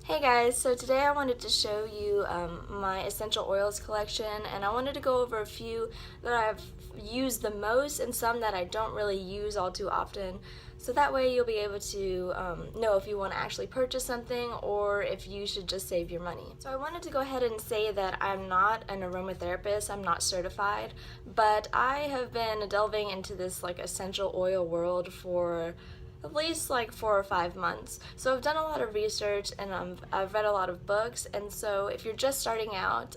Hey guys, so today I wanted to show you my essential oils collection, and I wanted to go over a few that I've used the most and some that I don't really use all too often, so that way you'll be able to know if you want to actually purchase something or if you should just save your money. So I wanted to go ahead and say that I'm not an aromatherapist, I'm not certified, but I have been delving into this essential oil world for at least 4 or 5 months. So I've done a lot of research and I've read a lot of books, and so if you're just starting out,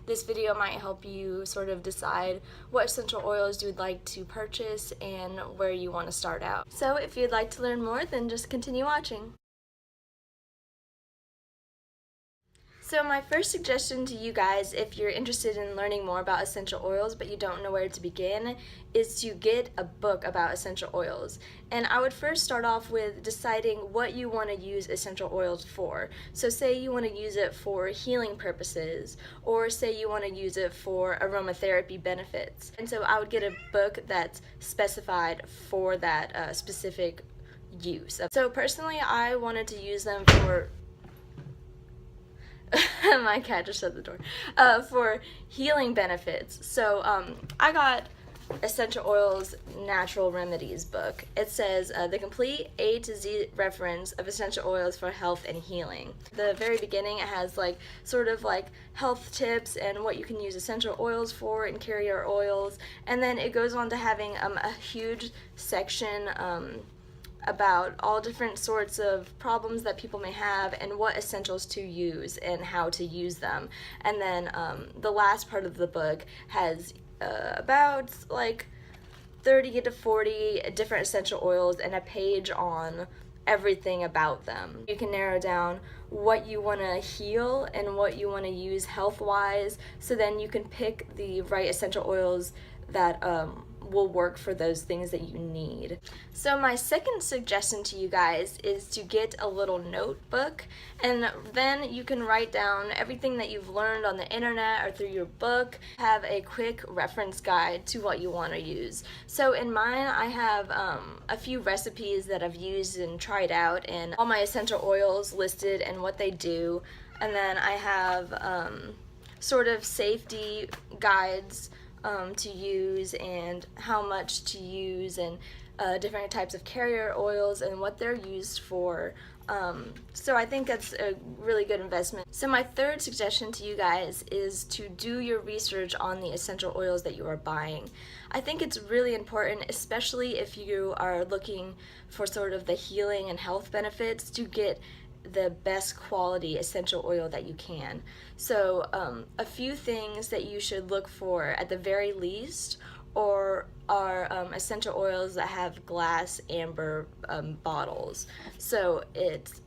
this video might help you sort of decide what essential oils you would like to purchase and where you want to start out. So if you'd like to learn more, then just continue watching. So my first suggestion to you guys, if you're interested in learning more about essential oils but you don't know where to begin, is to get a book about essential oils. And I would first start off with deciding what you want to use essential oils for. So say you want to use it for healing purposes, or say you want to use it for aromatherapy benefits. And so I would get a book that's specified for that specific use. So personally, I wanted to use them for my cat just shut the door. For healing benefits. So I got Essential Oils Natural Remedies book. It says the complete A to Z reference of essential oils for health and healing. The very beginning it has sort of health tips and what you can use essential oils for and carrier oils, and then it goes on to having a huge section about all different sorts of problems that people may have and what essentials to use and how to use them. And then the last part of the book has about 30 to 40 different essential oils and a page on everything about them. You can narrow down what you want to heal and what you want to use health-wise, so then you can pick the right essential oils that will work for those things that you need. So my second suggestion to you guys is to get a little notebook, and then you can write down everything that you've learned on the internet or through your book. Have a quick reference guide to what you want to use. So in mine I have a few recipes that I've used and tried out, and all my essential oils listed and what they do, and then I have sort of safety guides to use and how much to use, and different types of carrier oils and what they're used for. So I think that's a really good investment. So my third suggestion to you guys is to do your research on the essential oils that you are buying. I think it's really important, especially if you are looking for sort of the healing and health benefits, to get the best quality essential oil that you can. So a few things that you should look for at the very least are essential oils that have glass amber bottles. So it's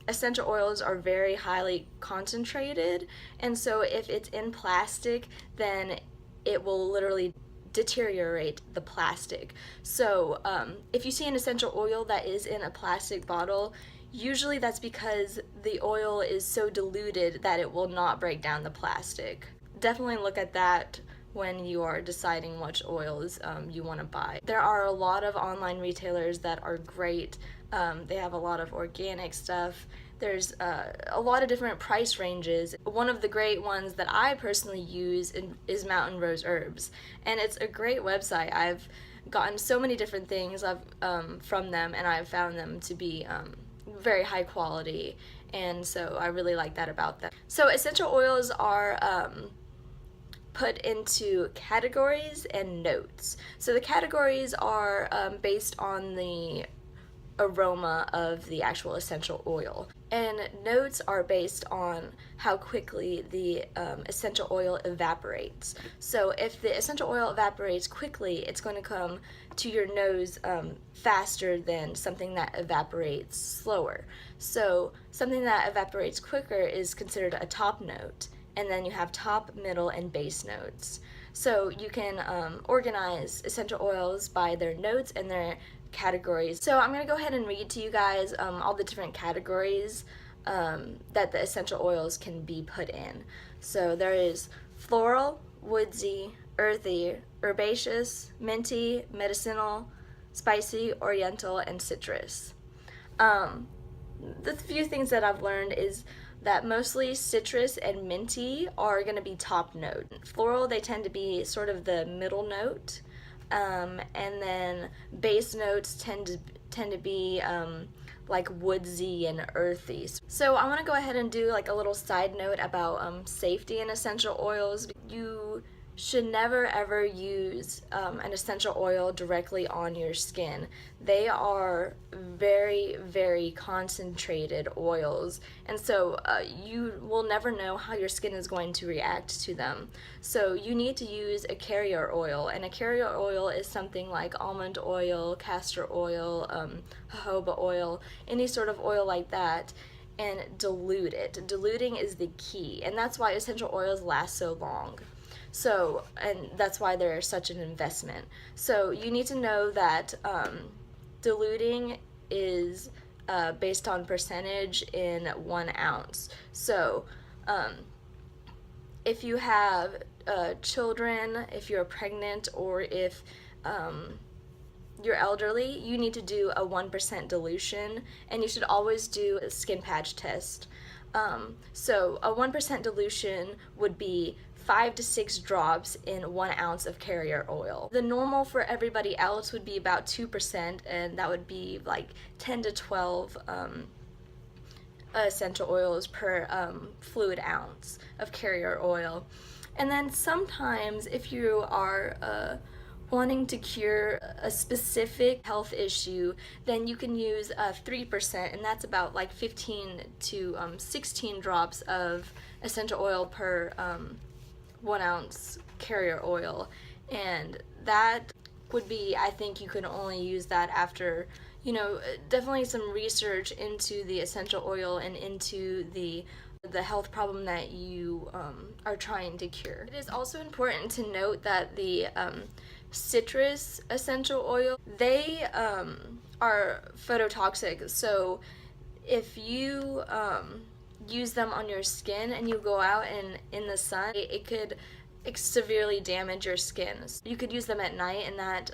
essential oils are very highly concentrated, and so if it's in plastic, then it will literally deteriorate the plastic. So if you see an essential oil that is in a plastic bottle, usually that's because the oil is so diluted that it will not break down the plastic. Definitely look at that when you are deciding which oils you want to buy. There are a lot of online retailers that are great. They have a lot of organic stuff. There's a lot of different price ranges. One of the great ones that I personally use is Mountain Rose Herbs, and it's a great website. I've gotten so many different things from them, and I've found them to be very high quality, and so I really like that about them. So essential oils are put into categories and notes. So the categories are based on the aroma of the actual essential oil, and notes are based on how quickly the essential oil evaporates. So if the essential oil evaporates quickly, it's going to come to your nose faster than something that evaporates slower. So something that evaporates quicker is considered a top note, and then you have top, middle, and base notes. So you can organize essential oils by their notes and their categories. So I'm going to go ahead and read to you guys all the different categories that the essential oils can be put in. So there is floral, woodsy, earthy, herbaceous, minty, medicinal, spicy, oriental, and citrus. the few things that I've learned is that mostly citrus and minty are going to be top note. Floral, they tend to be sort of the middle note, and then base notes tend to be like woodsy and earthy. So I want to go ahead and do like a little side note about safety in essential oils. You should never ever use an essential oil directly on your skin. They are very, very concentrated oils, and so you will never know how your skin is going to react to them. So you need to use a carrier oil, and a carrier oil is something like almond oil, castor oil, jojoba oil, any sort of oil like that, and dilute it. Diluting is the key, and that's why essential oils last so long. So, and that's why they're such an investment. So you need to know that diluting is based on percentage in 1 ounce. So if you have children, if you're pregnant, or if you're elderly, you need to do a 1% dilution, and you should always do a skin patch test. So a 1% dilution would be 5 to 6 drops in 1 ounce of carrier oil. The normal for everybody else would be about 2%, and that would be like 10 to 12 essential oils per fluid ounce of carrier oil. And then sometimes if you are wanting to cure a specific health issue, then you can use 3%, and that's about like 15 to 16 drops of essential oil per 1 ounce carrier oil. And that would be, I think you can only use that after, you know, definitely some research into the essential oil and into the health problem that you are trying to cure. It is also important to note that the citrus essential oil, they are phototoxic. So if you use them on your skin and you go out and in the sun, it could severely damage your skin. You could use them at night, and that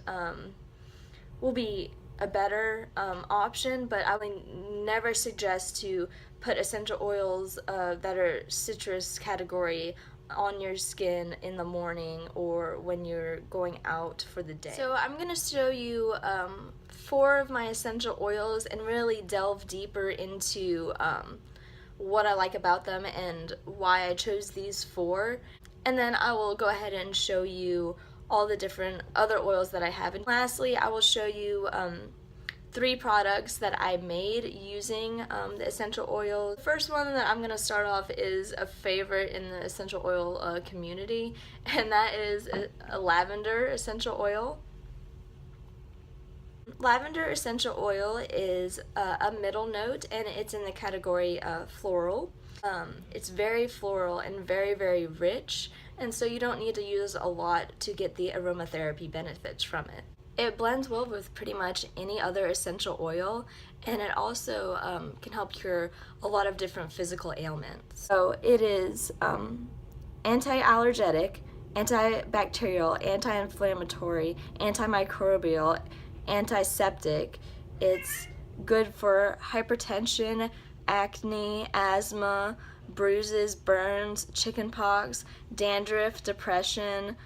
will be a better option, but I would never suggest to put essential oils that are citrus category on your skin in the morning or when you're going out for the day. So I'm going to show you 4 of my essential oils and really delve deeper into what I like about them and why I chose these 4. And then I will go ahead and show you all the different other oils that I have. And lastly, I will show you 3 products that I made using the essential oil. The first one that I'm going to start off is a favorite in the essential oil community, and that is a lavender essential oil. Lavender essential oil is a middle note, and it's in the category floral. It's very floral and very, very rich, and so you don't need to use a lot to get the aromatherapy benefits from it. It blends well with pretty much any other essential oil, and it also can help cure a lot of different physical ailments. So it is anti-allergenic, antibacterial, anti-inflammatory, antimicrobial, antiseptic. It's good for hypertension, acne, asthma, bruises, burns, chickenpox, dandruff, depression,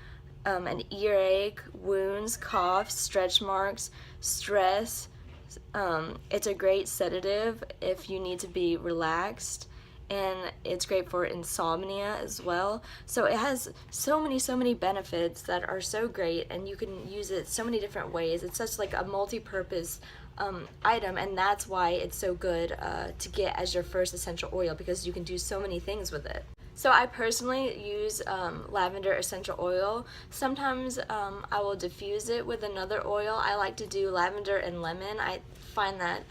an earache, wounds, coughs, stretch marks, stress. It's a great sedative if you need to be relaxed, and it's great for insomnia as well. So it has so many benefits that are so great, and you can use it so many different ways. It's such like a multi-purpose item, and that's why it's so good to get as your first essential oil, because you can do so many things with it. So I personally use lavender essential oil. Sometimes I will diffuse it with another oil. I like to do lavender and lemon. I find that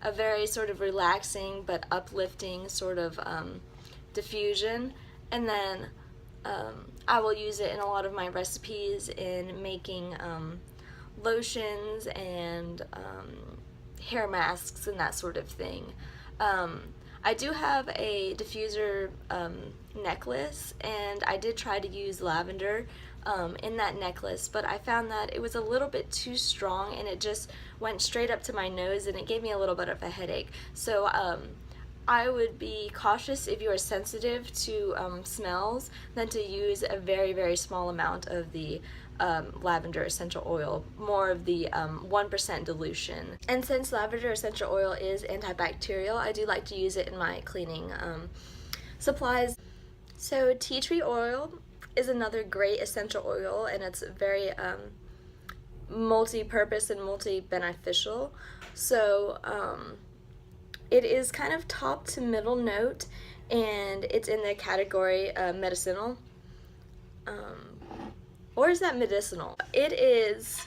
a very sort of relaxing but uplifting sort of diffusion. And then I will use it in a lot of my recipes in making lotions and hair masks and that sort of thing. I do have a diffuser necklace, and I did try to use lavender, in that necklace, but I found that it was a little bit too strong and it just went straight up to my nose and it gave me a little bit of a headache. So I would be cautious if you are sensitive to smells than to use a very, very small amount of the lavender essential oil, more of the 1% dilution. And since lavender essential oil is antibacterial, I do like to use it in my cleaning supplies. So tea tree oil is another great essential oil, and it's very multi-purpose and multi-beneficial. So it is kind of top to middle note, and it's in the category medicinal. Or is that medicinal? It is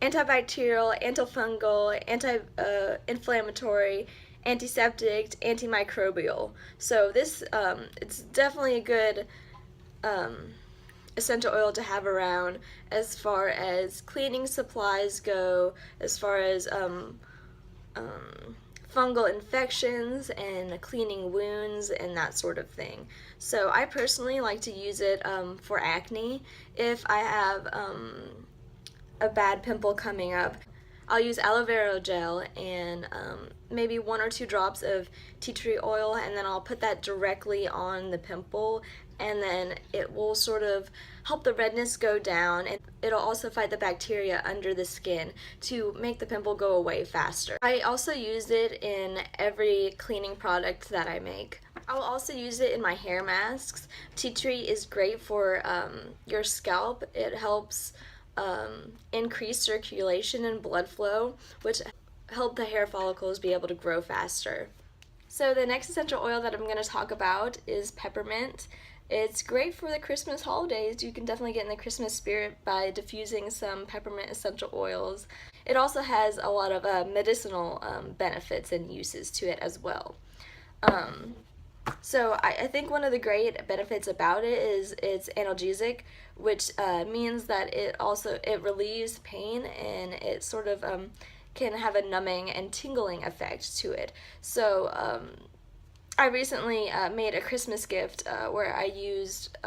antibacterial, antifungal, anti-inflammatory, antiseptic, antimicrobial. So this, it's definitely a good essential oil to have around as far as cleaning supplies go, as far as fungal infections and cleaning wounds and that sort of thing. So I personally like to use it for acne. If I have a bad pimple coming up, I'll use aloe vera gel and maybe 1 or 2 drops of tea tree oil, and then I'll put that directly on the pimple, and then it will sort of help the redness go down, and it'll also fight the bacteria under the skin to make the pimple go away faster. I also use it in every cleaning product that I make. I will also use it in my hair masks. Tea tree is great for your scalp. It helps increase circulation and blood flow, which help the hair follicles be able to grow faster. So the next essential oil that I'm going to talk about is peppermint. It's great for the Christmas holidays. You can definitely get in the Christmas spirit by diffusing some peppermint essential oils. It also has a lot of medicinal benefits and uses to it as well. So I think one of the great benefits about it is it's analgesic, which means that it relieves pain, and it sort of can have a numbing and tingling effect to it. So I recently made a Christmas gift where I used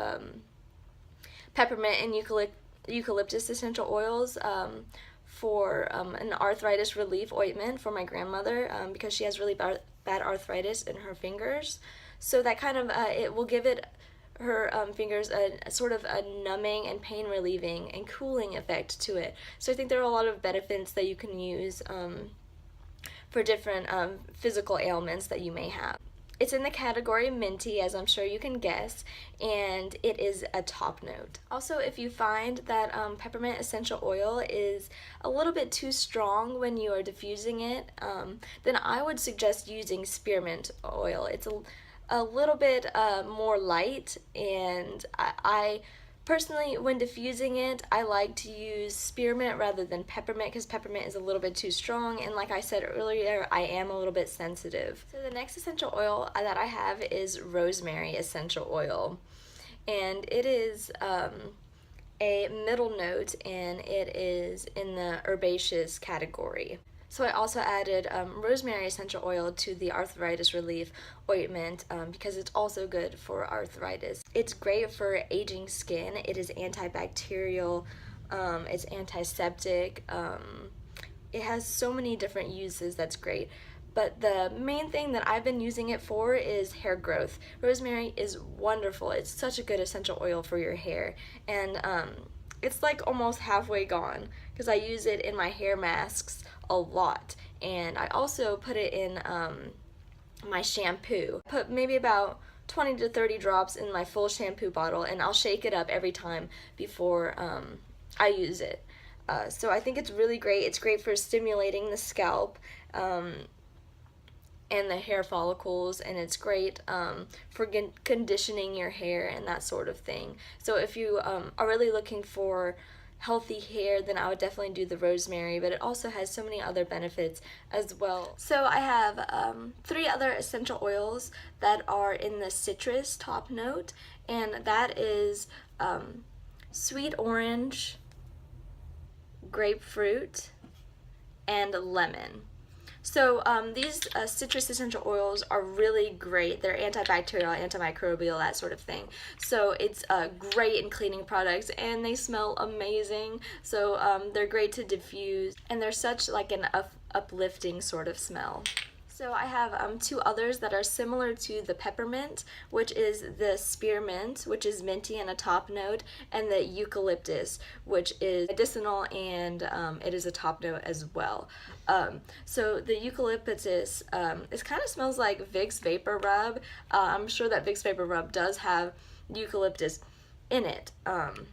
peppermint and eucalyptus essential oils for an arthritis relief ointment for my grandmother because she has really bad arthritis in her fingers. So that kind of, it will give her fingers a sort of a numbing and pain relieving and cooling effect to it. So I think there are a lot of benefits that you can use for different physical ailments that you may have. It's in the category minty, as I'm sure you can guess, and it is a top note. Also, if you find that peppermint essential oil is a little bit too strong when you are diffusing it, then I would suggest using spearmint oil. It's a little bit more light, and I personally, when diffusing it, I like to use spearmint rather than peppermint because peppermint is a little bit too strong, and like I said earlier, I am a little bit sensitive. So the next essential oil that I have is rosemary essential oil, and it is a middle note, and it is in the herbaceous category. So I also added rosemary essential oil to the arthritis relief ointment because it's also good for arthritis. It's great for aging skin. It is antibacterial, it's antiseptic. It has so many different uses that's great. But the main thing that I've been using it for is hair growth. Rosemary is wonderful. It's such a good essential oil for your hair. And it's like almost halfway gone because I use it in my hair masks a lot, and I also put it in my shampoo. Put maybe about 20 to 30 drops in my full shampoo bottle, and I'll shake it up every time before I use it. So I think it's really great. It's great for stimulating the scalp and the hair follicles, and it's great for conditioning your hair and that sort of thing. So if you are really looking for healthy hair, then I would definitely do the rosemary, but it also has so many other benefits as well. So I have 3 other essential oils that are in the citrus top note, and that is sweet orange, grapefruit, and lemon. So these citrus essential oils are really great. They're antibacterial, antimicrobial, that sort of thing. So it's great in cleaning products, and they smell amazing. So they're great to diffuse, and they're such like an uplifting sort of smell. So I have two others that are similar to the peppermint, which is the spearmint, which is minty and a top note, and the eucalyptus, which is medicinal and it is a top note as well. So the eucalyptus it kind of smells like Vicks Vapor Rub. I'm sure that Vicks Vapor Rub does have eucalyptus in it. And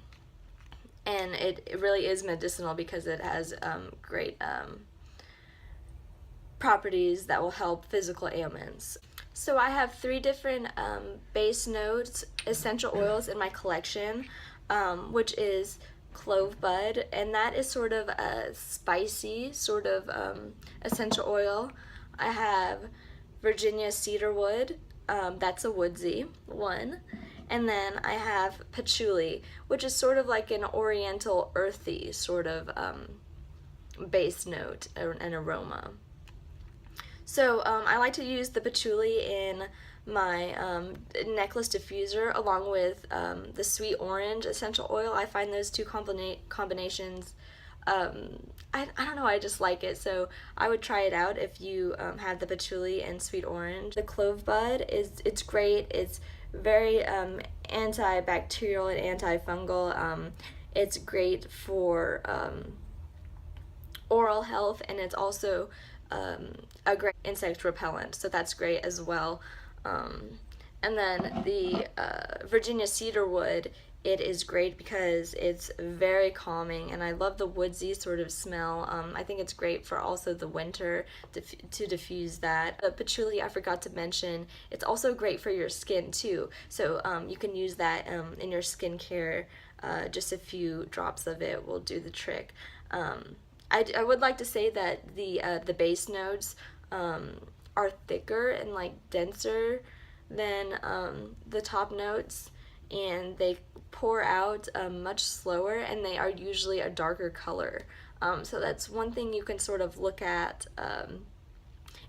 it really is medicinal because it has great properties that will help physical ailments. So I have three different base notes, essential oils in my collection, which is clove bud, and that is sort of a spicy sort of essential oil. I have Virginia cedarwood, that's a woodsy one. And then I have patchouli, which is sort of like an oriental earthy sort of base note and aroma. So I like to use the patchouli in my necklace diffuser along with the sweet orange essential oil. I find those two combinations, I don't know, I just like it. So I would try it out if you have the patchouli and sweet orange. The clove bud, it's great. It's very antibacterial and antifungal. It's great for oral health, and it's also a great insect repellent, so that's great as well. And then the Virginia cedarwood, it is great because it's very calming, and I love the woodsy sort of smell. I think it's great for also the winter to diffuse that. The patchouli, I forgot to mention, it's also great for your skin too. So you can use that in your skincare. Just a few drops of it will do the trick. I would like to say that the base notes are thicker and like denser than the top notes, and they pour out much slower, and they are usually a darker color. So that's one thing you can sort of look at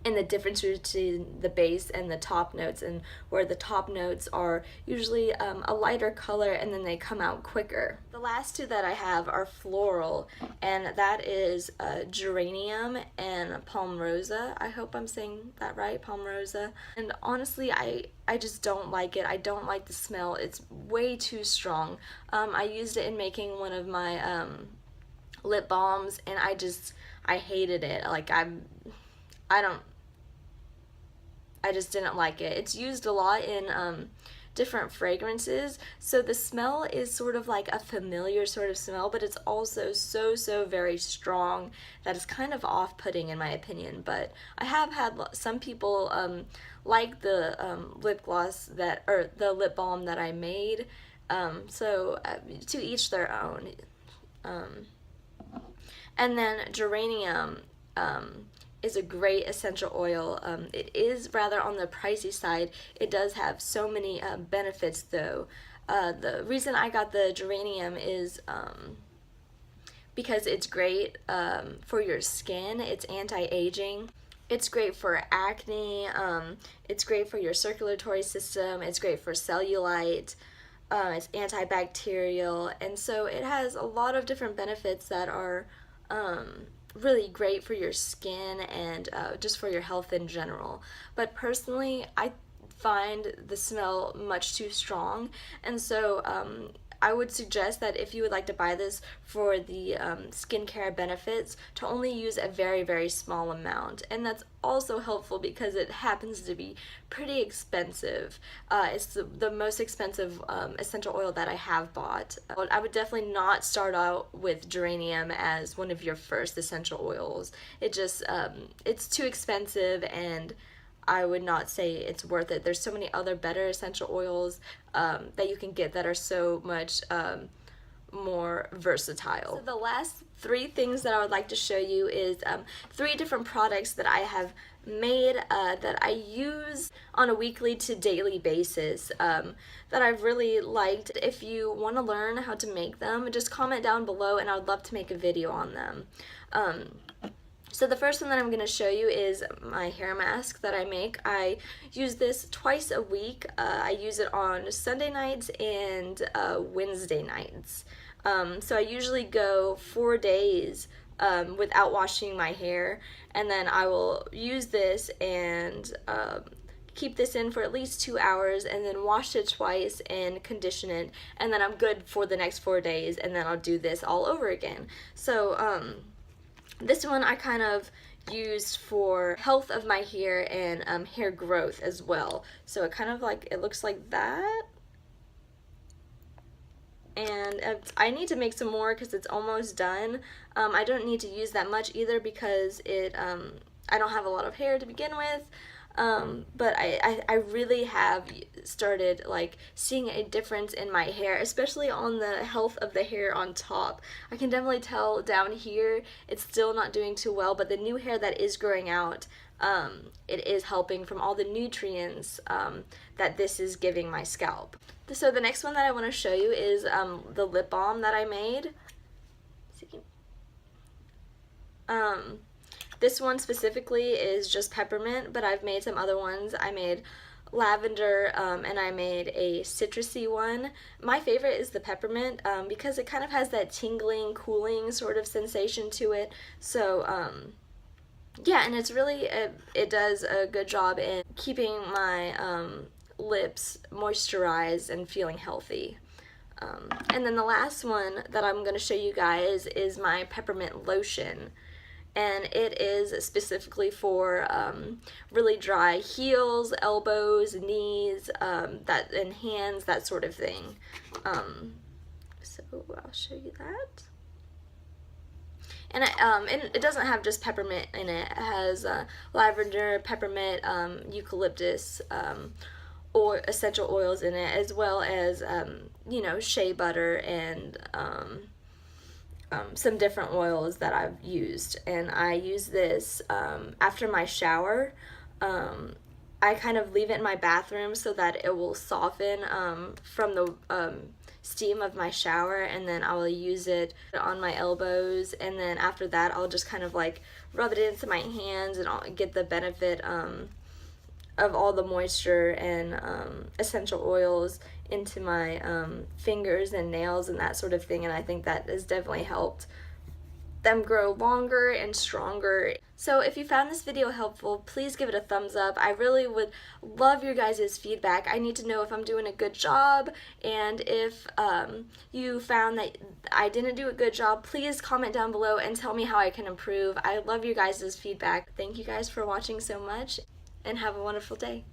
in the difference between the base and the top notes, and where the top notes are usually a lighter color and then they come out quicker. The last two that I have are floral, and that is geranium and palmarosa. I hope I'm saying that right, palmarosa. And honestly, I just don't like it. I don't like the smell. It's way too strong. I used it in making one of my lip balms, and I hated it. Like I just didn't like it. It's used a lot in different fragrances, so the smell is sort of like a familiar sort of smell, but it's also so very strong that it's kind of off-putting in my opinion. But I have had some people like the lip gloss or the lip balm that I made, so to each their own. And then geranium is a great essential oil. It is rather on the pricey side. It does have so many benefits though. The reason I got the geranium is because it's great for your skin. It's anti-aging. It's great for acne. It's great for your circulatory system. It's great for cellulite. It's antibacterial, and so it has a lot of different benefits that are really great for your skin and just for your health in general. But personally, I find the smell much too strong, and so I would suggest that if you would like to buy this for the skincare benefits, to only use a very small amount. And that's also helpful because it happens to be pretty expensive. It's the most expensive essential oil that I have bought. I would definitely not start out with geranium as one of your first essential oils. It just, it's too expensive, and I would not say it's worth it. There's so many other better essential oils that you can get that are so much more versatile. So the last three things that I would like to show you is three different products that I have made that I use on a weekly to daily basis that I've really liked. If you want to learn how to make them, just comment down below and I would love to make a video on them. So the first one that I'm going to show you is my hair mask that I make. I use this twice a week. I use it on Sunday nights and Wednesday nights. So I usually go 4 days without washing my hair, and then I will use this and keep this in for at least 2 hours, and then wash it twice and condition it, and then I'm good for the next 4 days, and then I'll do this all over again. So this one I kind of used for health of my hair and hair growth as well. So it kind of like, it looks like that. And I need to make some more because it's almost done. I don't need to use that much either because I don't have a lot of hair to begin with. But I really have started like seeing a difference in my hair, especially on the health of the hair on top. I can definitely tell down here it's still not doing too well, but the new hair that is growing out, it is helping from all the nutrients that this is giving my scalp. So the next one that I want to show you is the lip balm that I made. This one specifically is just peppermint, but I've made some other ones. I made lavender and I made a citrusy one. My favorite is the peppermint because it kind of has that tingling, cooling sort of sensation to it. So yeah, and it's really, it does a good job in keeping my lips moisturized and feeling healthy. And then the last one that I'm going to show you guys is my peppermint lotion. And it is specifically for really dry heels, elbows, knees, and hands, that sort of thing. So I'll show you that. And it doesn't have just peppermint in it. It has lavender, peppermint, eucalyptus, or essential oils in it, as well as you know, shea butter and some different oils that I've used. And I use this after my shower. I kind of leave it in my bathroom so that it will soften from the steam of my shower, and then I will use it on my elbows, and then after that I'll just kind of like rub it into my hands and I'll get the benefit of all the moisture and essential oils into my fingers and nails and that sort of thing, and I think that has definitely helped them grow longer and stronger. So if you found this video helpful, please give it a thumbs up. I really would love your guys' feedback. I need to know if I'm doing a good job, and if you found that I didn't do a good job, please comment down below and tell me how I can improve. I love your guys' feedback. Thank you guys for watching so much, and have a wonderful day.